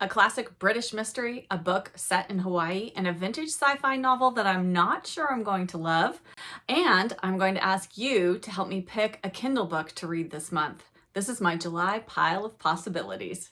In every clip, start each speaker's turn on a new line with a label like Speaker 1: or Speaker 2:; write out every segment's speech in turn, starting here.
Speaker 1: a classic British mystery, a book set in Hawaii, and a vintage sci-fi novel that I'm not sure I'm going to love. And I'm going to ask you to help me pick a Kindle book to read this month. This is my July pile of possibilities.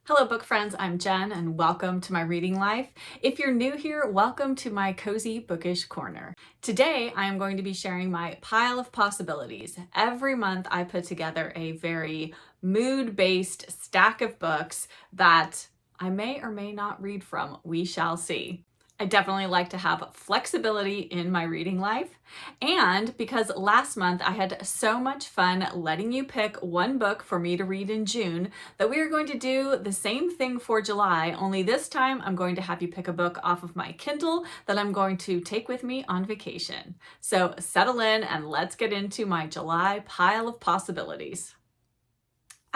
Speaker 1: Hello book friends, I'm Jen and welcome to my reading life. If you're new here, welcome to my cozy bookish corner. Today I am going to be sharing my pile of possibilities. Every month I put together a very mood-based stack of books that I may or may not read from. We shall see. I definitely like to have flexibility in my reading life. And because last month I had so much fun letting you pick one book for me to read in June, that we are going to do the same thing for July, only this time I'm going to have you pick a book off of my Kindle that I'm going to take with me on vacation. So settle in and let's get into my July pile of possibilities.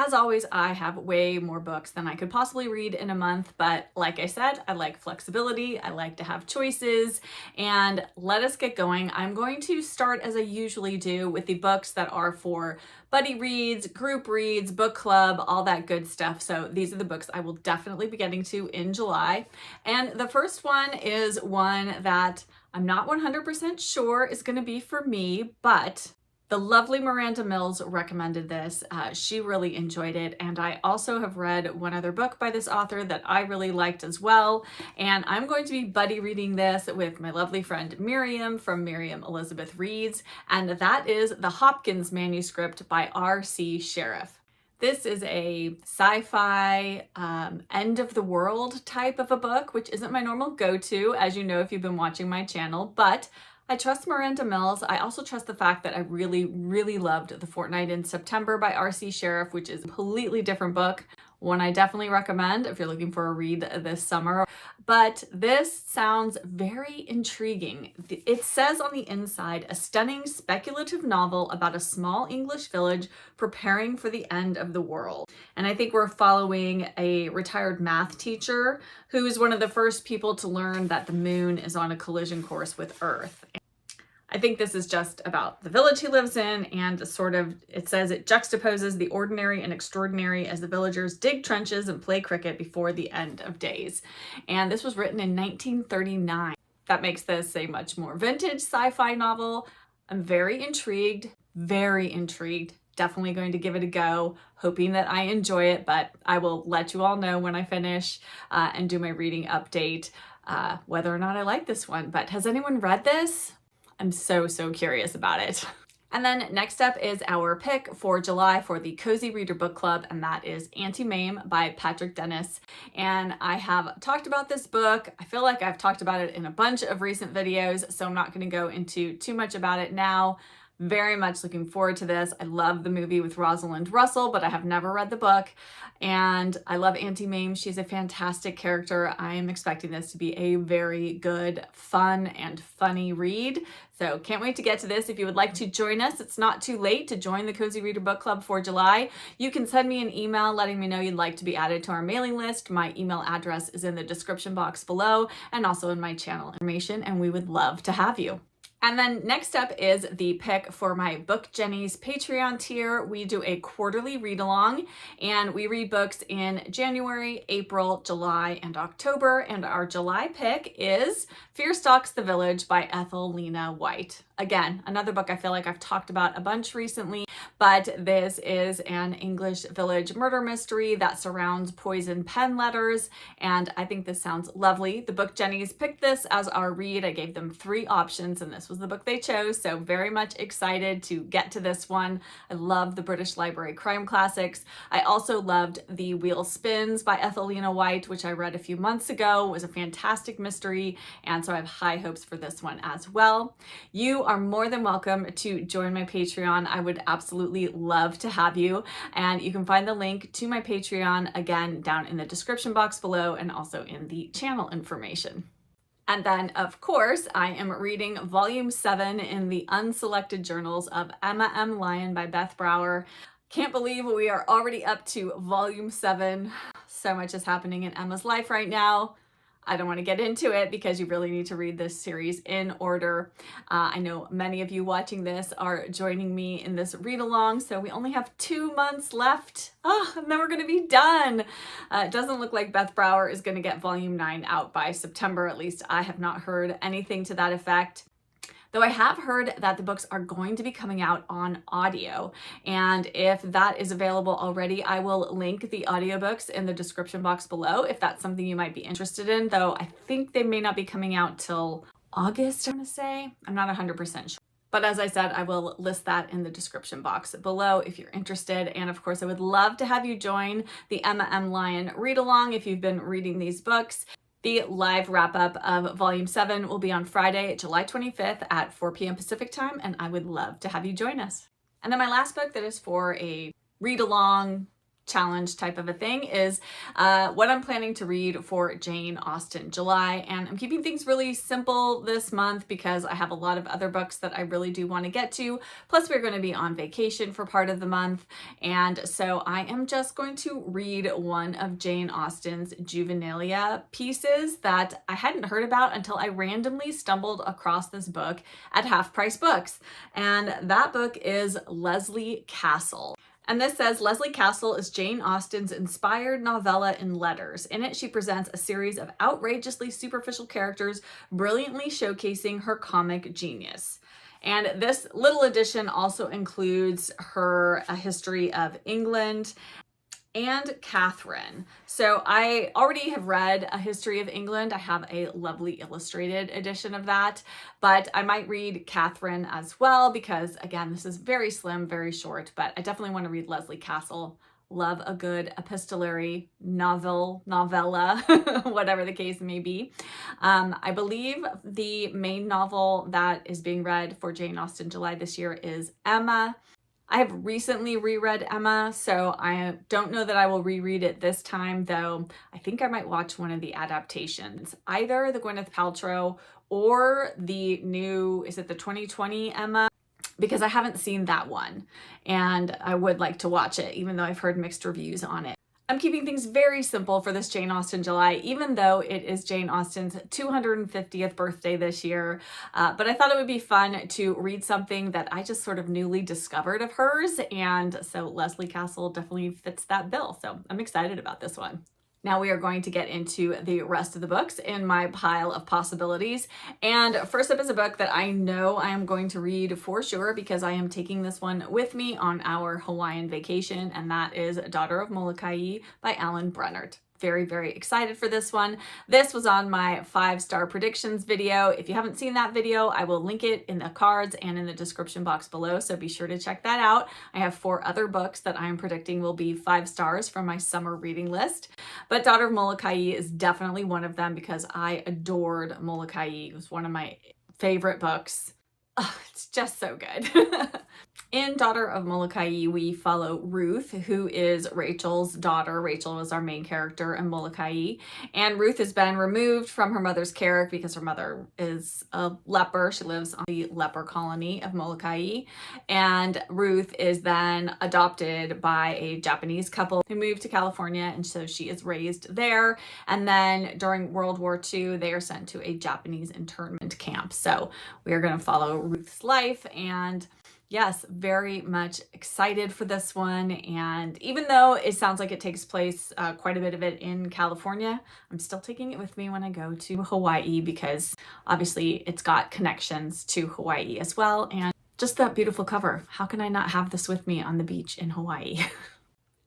Speaker 1: As always, I have way more books than I could possibly read in a month, but like I said, I like flexibility, I like to have choices, and let us get going. I'm going to start, as I usually do, with the books that are for buddy reads, group reads, book club, all that good stuff. So these are the books I will definitely be getting to in July. And the first one is one that I'm not 100% sure is going to be for me, but the lovely Miranda Mills recommended this. She really enjoyed it. And I also have read one other book by this author that I really liked as well. And I'm going to be buddy reading this with my lovely friend Miriam from Miriam Elizabeth Reads. And that is The Hopkins Manuscript by R.C. Sheriff. This is a sci-fi end of the world type of a book, which isn't my normal go-to, as you know if you've been watching my channel, but I trust Miranda Mills. I also trust the fact that I really, really loved The Fortnight in September by R.C. Sheriff, which is a completely different book. One I definitely recommend if you're looking for a read this summer. But this sounds very intriguing. It says on the inside, a stunning speculative novel about a small English village preparing for the end of the world. And I think we're following a retired math teacher who is one of the first people to learn that the moon is on a collision course with Earth. I think this is just about the village he lives in, and sort of, it says it juxtaposes the ordinary and extraordinary as the villagers dig trenches and play cricket before the end of days. And this was written in 1939. That makes this a much more vintage sci-fi novel. I'm very intrigued, definitely going to give it a go, hoping that I enjoy it, but I will let you all know when I finish and do my reading update whether or not I like this one. But has anyone read this? I'm so curious about it. And then next up is our pick for July for the Cozy Reader Book Club, and that is Auntie Mame by Patrick Dennis. And I have talked about this book. I feel like I've talked about it in a bunch of recent videos, so I'm not going to go into too much about it now. Very much looking forward to this. I love the movie with Rosalind Russell, but I have never read the book. And I love Auntie Mame. She's a fantastic character. I am expecting this to be a very good, fun, and funny read. So can't wait to get to this. If you would like to join us, it's not too late to join the Cozy Reader Book Club for July. You can send me an email letting me know you'd like to be added to our mailing list. My email address is in the description box below and also in my channel information, and we would love to have you. And then next up is the pick for my Book Jenny's Patreon tier. We do a quarterly read along, and we read books in January, April, July, and October. And our July pick is Fear Stalks the Village by Ethel Lena White. Again, another book I feel like I've talked about a bunch recently, but this is an English village murder mystery that surrounds poison pen letters, and I think this sounds lovely. The Book Jennies picked this as our read. I gave them 3 options, and this was the book they chose, so very much excited to get to this one. I love the British Library crime classics. I also loved The Wheel Spins by Ethel Lena White, which I read a few months ago. It was a fantastic mystery, and so I have high hopes for this one as well. You are more than welcome to join my Patreon. I would absolutely love to have you, and you can find the link to my Patreon again down in the description box below and also in the channel information. And then, of course, I am reading Volume 7 in the Unselected Journals of Emma M. Lyon by Beth Brower. Can't believe we are already up to Volume 7. So much is happening in Emma's life right now. I don't want to get into it because you really need to read this series in order. I know many of you watching this are joining me in this read along, so we only have 2 months left. And then we're going to be done. It doesn't look like Beth Brower is going to get volume 9 out by September, at least. I have not heard anything to that effect. Though I have heard that the books are going to be coming out on audio. And if that is available already, I will link the audiobooks in the description box below if that's something you might be interested in. Though I think they may not be coming out till August, I want to say. I'm not 100% sure. But as I said, I will list that in the description box below if you're interested. And of course, I would love to have you join the Emma M. Lyon read along if you've been reading these books. The live wrap-up of Volume 7 will be on Friday, July 25th at 4 p.m. Pacific time, and I would love to have you join us. And then my last book that is for a read-along challenge type of a thing is what I'm planning to read for Jane Austen July. And I'm keeping things really simple this month because I have a lot of other books that I really do want to get to. Plus we're going to be on vacation for part of the month. And so I am just going to read one of Jane Austen's juvenilia pieces that I hadn't heard about until I randomly stumbled across this book at Half Price Books. And that book is Leslie Castle. And this says, Leslie Castle is Jane Austen's inspired novella in letters. In it, she presents a series of outrageously superficial characters, brilliantly showcasing her comic genius. And this little edition also includes her A History of England and Catherine. So I already have read A History of England. I have a lovely illustrated edition of that, but I might read Catherine as well because, again, this is very slim, very short, but I definitely want to read Leslie Castle. Love a good epistolary novella, whatever the case may be. I believe the main novel that is being read for Jane Austen July this year is Emma. I have recently reread Emma, so I don't know that I will reread it this time, though I think I might watch one of the adaptations, either the Gwyneth Paltrow or the new, is it the 2020 Emma? Because I haven't seen that one, and I would like to watch it, even though I've heard mixed reviews on it. I'm keeping things very simple for this Jane Austen July, even though it is Jane Austen's 250th birthday this year. But I thought it would be fun to read something that I just sort of newly discovered of hers. And so Leslie Castle definitely fits that bill. So I'm excited about this one. Now we are going to get into the rest of the books in my pile of possibilities. And first up is a book that I know I am going to read for sure because I am taking this one with me on our Hawaiian vacation, and that is Daughter of Molokai by Alan Brennert. Very, very excited for this one. This was on my 5-star predictions video. If you haven't seen that video, I will link it in the cards and in the description box below, so be sure to check that out. I have 4 other books that I'm predicting will be 5 stars from my summer reading list, but Daughter of Molokai is definitely one of them because I adored Molokai. It was one of my favorite books. Oh, it's just so good. In Daughter of Molokai, we follow Ruth, who is Rachel's daughter. Rachel was our main character in Molokai. And Ruth has been removed from her mother's care because her mother is a leper. She lives on the leper colony of Molokai. And Ruth is then adopted by a Japanese couple who moved to California, and so she is raised there. And then during World War II, they are sent to a Japanese internment camp. So we are going to follow Ruth's life, and yes, very much excited for this one. And even though it sounds like it takes place, quite a bit of it in California, I'm still taking it with me when I go to Hawaii because obviously it's got connections to Hawaii as well. And just that beautiful cover. How can I not have this with me on the beach in Hawaii?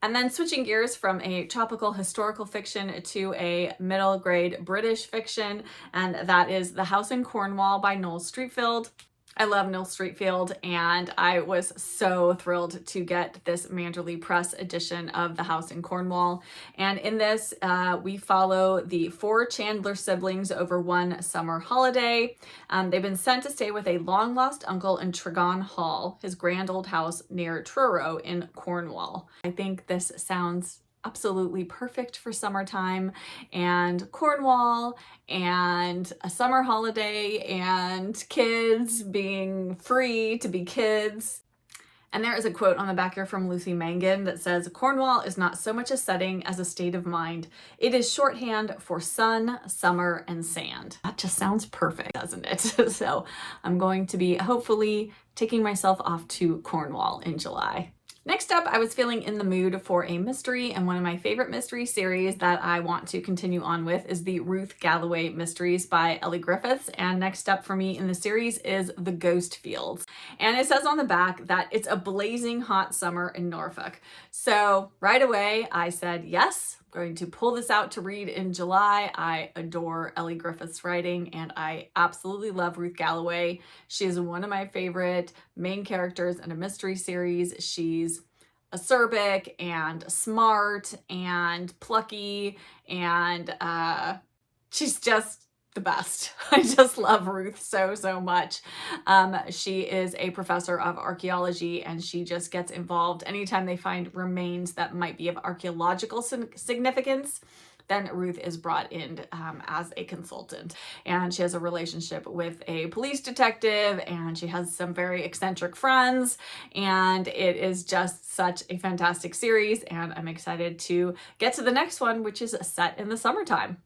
Speaker 1: And then switching gears from a tropical historical fiction to a middle grade British fiction, and that is The House in Cornwall by Noel Streatfeild. I love Noel Streatfeild, and I was so thrilled to get this Manderley Press edition of The House in Cornwall. And in this, we follow the 4 Chandler siblings over one summer holiday. They've been sent to stay with a long-lost uncle in Tregon Hall, his grand old house near Truro in Cornwall. I think this sounds absolutely perfect for summertime and Cornwall and a summer holiday and kids being free to be kids. And there is a quote on the back here from Lucy Mangan that says, "Cornwall is not so much a setting as a state of mind. It is shorthand for sun, summer, and sand." That just sounds perfect, doesn't it? So I'm going to be hopefully taking myself off to Cornwall in July. Next up, I was feeling in the mood for a mystery, and one of my favorite mystery series that I want to continue on with is the Ruth Galloway Mysteries by Ellie Griffiths. And next up for me in the series is The Ghost Fields. And it says on the back that it's a blazing hot summer in Norfolk. So right away, I said, yes, I'm going to pull this out to read in July. I adore Ellie Griffiths' writing, and I absolutely love Ruth Galloway. She is one of my favorite main characters in a mystery series. She's acerbic and smart and plucky, and she's just the best. I just love Ruth so much. She is a professor of archaeology, and she just gets involved anytime they find remains that might be of archaeological significance. Then Ruth is brought in as a consultant, and she has a relationship with a police detective, and she has some very eccentric friends, and it is just such a fantastic series, and I'm excited to get to the next one, which is set in the summertime.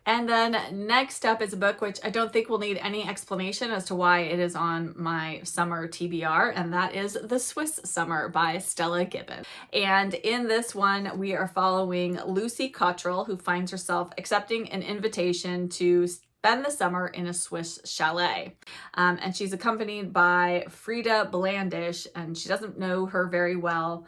Speaker 1: And then next up is a book which I don't think will need any explanation as to why it is on my summer TBR, and that is The Swiss Summer by Stella Gibbons. And in this one, we are following Lucy Cottrell, who finds herself accepting an invitation to spend the summer in a Swiss chalet. And she's accompanied by Frida Blandish, and she doesn't know her very well.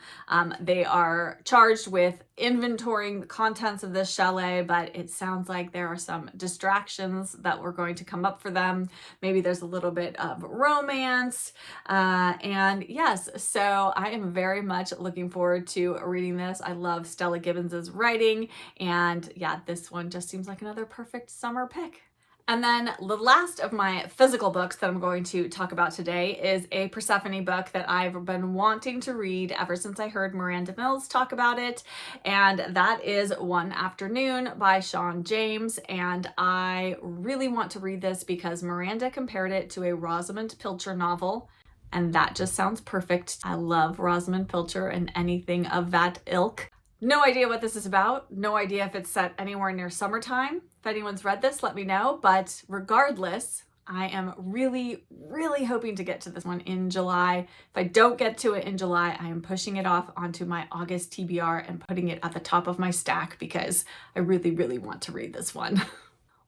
Speaker 1: They are charged with inventorying the contents of this chalet, but it sounds like there are some distractions that were going to come up for them. Maybe there's a little bit of romance. And yes, so I am very much looking forward to reading this. I love Stella Gibbons's writing, and yeah, this one just seems like another perfect summer pick. And then the last of my physical books that I'm going to talk about today is a Persephone book that I've been wanting to read ever since I heard Miranda Mills talk about it. And that is One Afternoon by Sean James. And I really want to read this because Miranda compared it to a Rosamund Pilcher novel. And that just sounds perfect. I love Rosamund Pilcher and anything of that ilk. No idea what this is about. No idea if it's set anywhere near summertime. If anyone's read this, let me know. But regardless, I am really hoping to get to this one in July. If I don't get to it in July, I am pushing it off onto my August TBR and putting it at the top of my stack because I really want to read this one.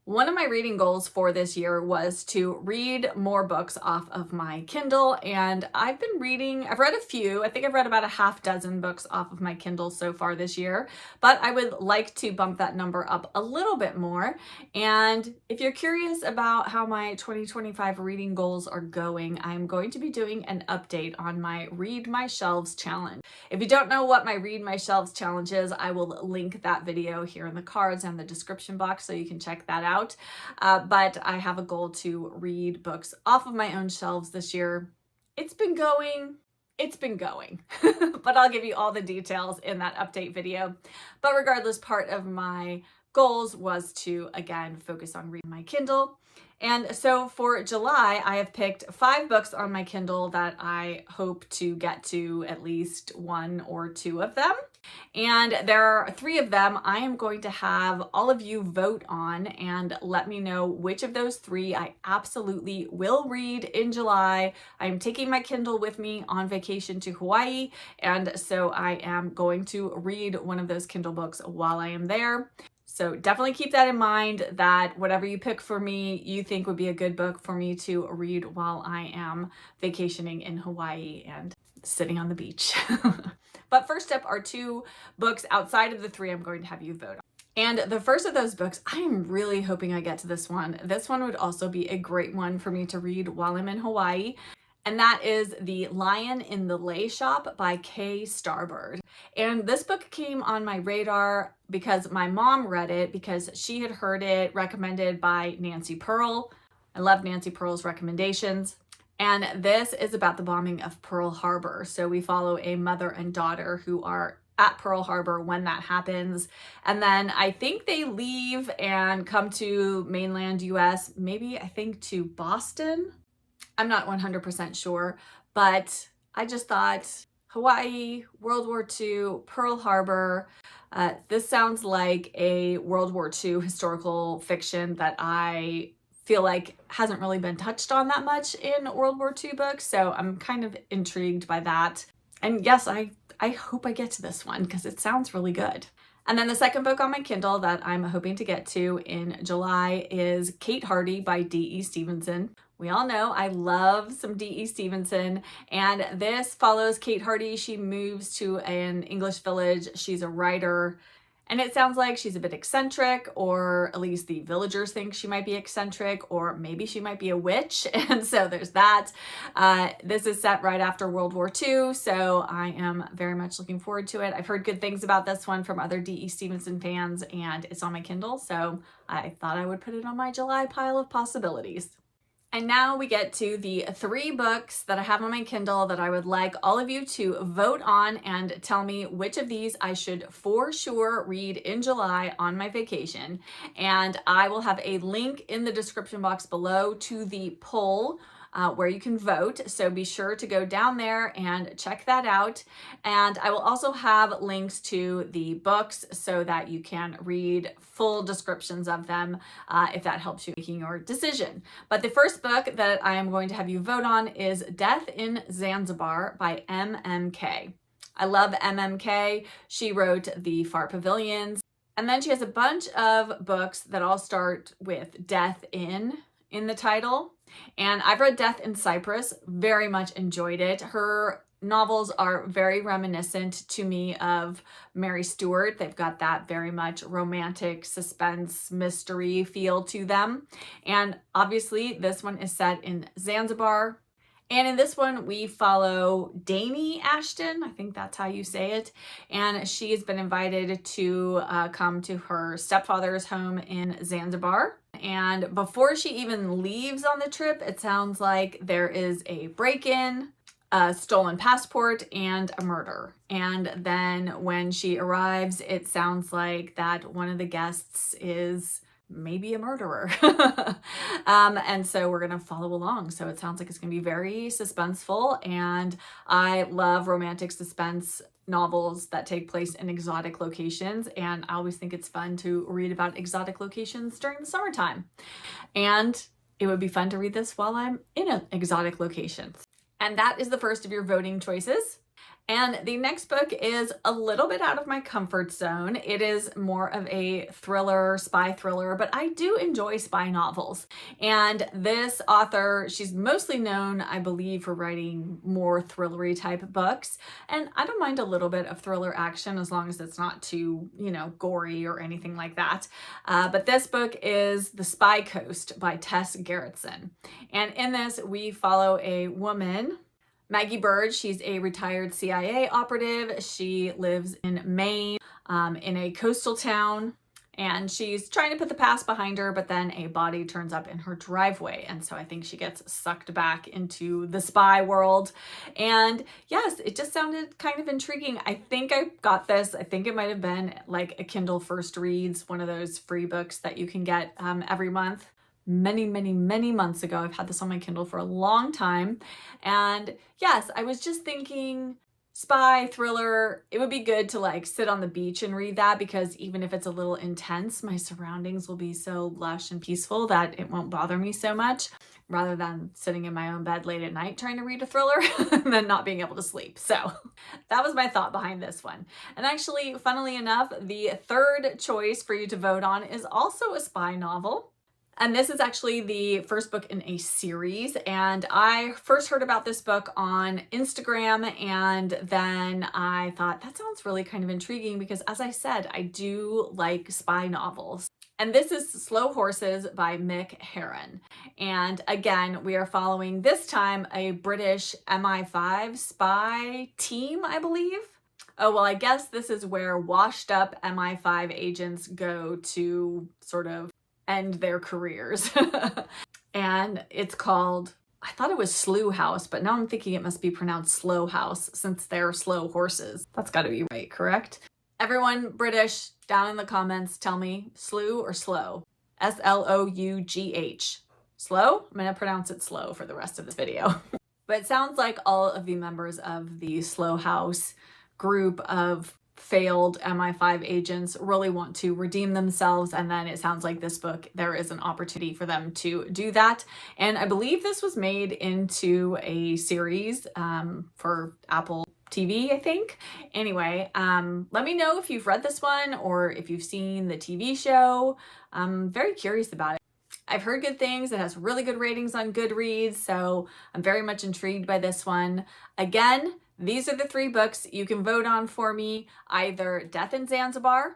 Speaker 1: One of my reading goals for this year was to read more books off of my Kindle, and I've read a few. I think I've read about a half dozen books off of my Kindle so far this year, but I would like to bump that number up a little bit more. And if you're curious about how my 2025 reading goals are going, I'm going to be doing an update on my Read My Shelves challenge. If you don't know what my Read My Shelves challenge is, I will link that video here in the cards and the description box so you can check that out. But I have a goal to read books off of my own shelves this year. It's been going, but I'll give you all the details in that update video. But regardless, part of my goals was to, again, focus on reading my Kindle. And so for July, I have picked 5 books on my Kindle that I hope to get to at least 1 or 2 of them. And there are 3 of them I am going to have all of you vote on and let me know which of those 3 I absolutely will read in July. I'm taking my Kindle with me on vacation to Hawaii, and so I am going to read one of those Kindle books while I am there. So definitely keep that in mind, that whatever you pick for me, you think would be a good book for me to read while I am vacationing in Hawaii and sitting on the beach. But first up are 2 books outside of the 3 I'm going to have you vote on. And the first of those books, I am really hoping I get to this one. This one would also be a great one for me to read while I'm in Hawaii. And that is The Lion in the Lay Shop by Kay Starbird. And this book came on my radar because my mom read it because she had heard it recommended by Nancy Pearl. I love Nancy Pearl's recommendations. And this is about the bombing of Pearl Harbor. So we follow a mother and daughter who are at Pearl Harbor when that happens. And then I think they leave and come to mainland US, maybe I think to Boston. I'm not 100% sure, but I just thought Hawaii, World War II, Pearl Harbor. This sounds like a World War II historical fiction that I feel like hasn't really been touched on that much in World War II books. So I'm kind of intrigued by that. And yes, I hope I get to this one because it sounds really good. And then the second book on my Kindle that I'm hoping to get to in July is Kate Hardy by D.E. Stevenson. We all know I love some D.E. Stevenson, and this follows Kate Hardy. She moves to an English village. She's a writer, and it sounds like she's a bit eccentric, or at least the villagers think she might be eccentric, or maybe she might be a witch. And so there's that. This is set right after World War II, so I am very much looking forward to it. I've heard good things about this one from other D.E. Stevenson fans, and it's on my Kindle, so I thought I would put it on my July pile of possibilities. And now we get to the 3 books that I have on my Kindle that I would like all of you to vote on and tell me which of these I should for sure read in July on my vacation. And I will have a link in the description box below to the poll where you can vote. So be sure to go down there and check that out. And I will also have links to the books so that you can read full descriptions of them if that helps you making your decision. But the first book that I am going to have you vote on is Death in Zanzibar by MMK. I love MMK. She wrote The Far Pavilions. And then she has a bunch of books that all start with Death in the title. And I've read Death in Cyprus, very much enjoyed it. Her novels are very reminiscent to me of Mary Stuart. They've got that very much romantic suspense mystery feel to them. And obviously this one is set in Zanzibar. And in this one, we follow Dani Ashton, I think that's how you say it, and she's been invited to come to her stepfather's home in Zanzibar. And before she even leaves on the trip, it sounds like there is a break-in, a stolen passport, and a murder. And then when she arrives, it sounds like that one of the guests is maybe a murderer. And so we're gonna follow along. So it sounds like it's gonna be very suspenseful, and I love romantic suspense novels that take place in exotic locations, and I always think it's fun to read about exotic locations during the summertime. And it would be fun to read this while I'm in an exotic location. And that is the first of your voting choices. And the next book is a little bit out of my comfort zone. It is more of a thriller, spy thriller, but I do enjoy spy novels. And this author, she's mostly known, I believe, for writing more thrillery type books. And I don't mind a little bit of thriller action as long as it's not too, gory or anything like that. But this book is The Spy Coast by Tess Gerritsen. And in this, we follow a woman, Maggie Bird. She's a retired CIA operative. She lives in Maine, in a coastal town, and she's trying to put the past behind her, but then a body turns up in her driveway. And so I think she gets sucked back into the spy world. And yes, it just sounded kind of intriguing. I think I got this. I think it might have been like a Kindle First Reads, one of those free books that you can get every month. Many months ago. I've had this on my Kindle for a long time. And yes, I was just thinking spy thriller, it would be good to sit on the beach and read that, because even if it's a little intense, my surroundings will be so lush and peaceful that it won't bother me so much, rather than sitting in my own bed late at night trying to read a thriller and then not being able to sleep. So that was my thought behind this one. And actually, funnily enough, the third choice for you to vote on is also a spy novel. And this is actually the first book in a series. And I first heard about this book on Instagram, and then I thought that sounds really kind of intriguing because, as I said, I do like spy novels. And this is Slow Horses by Mick Herron. And again, we are following this time a British MI5 spy team, I believe. Oh, well, I guess this is where washed up MI5 agents go to sort of end their careers. And it's called, I thought it was Slough House, but now I'm thinking it must be pronounced Slow House since they're slow horses. That's got to be right, correct? Everyone British down in the comments, tell me Slough or Slow? S-L-O-U-G-H. Slow? I'm going to pronounce it slow for the rest of this video. But it sounds like all of the members of the Slow House group of failed MI5 agents really want to redeem themselves, and then it sounds like this book, there is an opportunity for them to do that. And I believe this was made into a series for Apple TV, I think. Anyway, let me know if you've read this one or if you've seen the TV show. I'm very curious about it. I've heard good things. It has really good ratings on Goodreads, so I'm very much intrigued by this one. Again, these are the 3 books you can vote on for me: either Death in Zanzibar,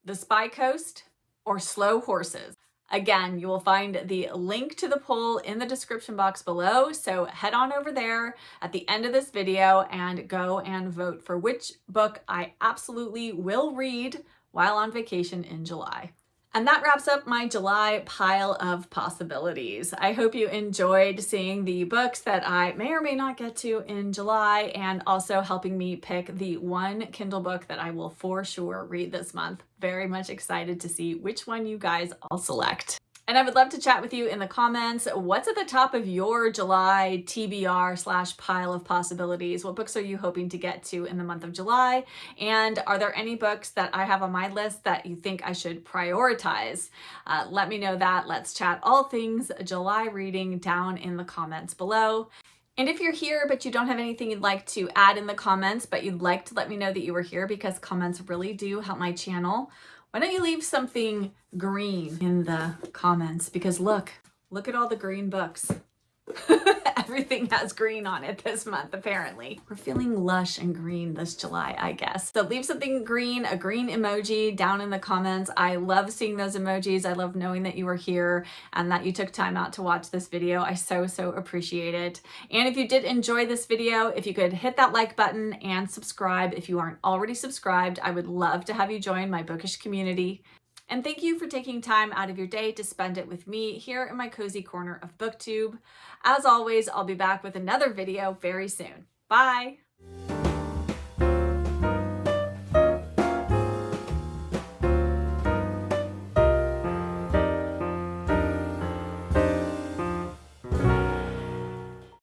Speaker 1: The Spy Coast, or Slow Horses. Again, you will find the link to the poll in the description box below, so head on over there at the end of this video and go and vote for which book I absolutely will read while on vacation in July. And that wraps up my July pile of possibilities. I hope you enjoyed seeing the books that I may or may not get to in July, and also helping me pick the one Kindle book that I will for sure read this month. Very much excited to see which one you guys all select. And I would love to chat with you in the comments. What's at the top of your July TBR / pile of possibilities? What books are you hoping to get to in the month of July? And are there any books that I have on my list that you think I should prioritize? Let me know that. Let's chat all things July reading down in the comments below. And if you're here but you don't have anything you'd like to add in the comments, but you'd like to let me know that you were here, because comments really do help my channel, why don't you leave something green in the comments? Because look at all the green books. Everything has green on it this month, apparently. We're feeling lush and green this July, I guess. So leave something green, a green emoji down in the comments. I love seeing those emojis. I love knowing that you were here and that you took time out to watch this video. I so appreciate it. And if you did enjoy this video, if you could hit that like button and subscribe if you aren't already subscribed, I would love to have you join my bookish community. And thank you for taking time out of your day to spend it with me here in my cozy corner of BookTube. As always, I'll be back with another video very soon. Bye!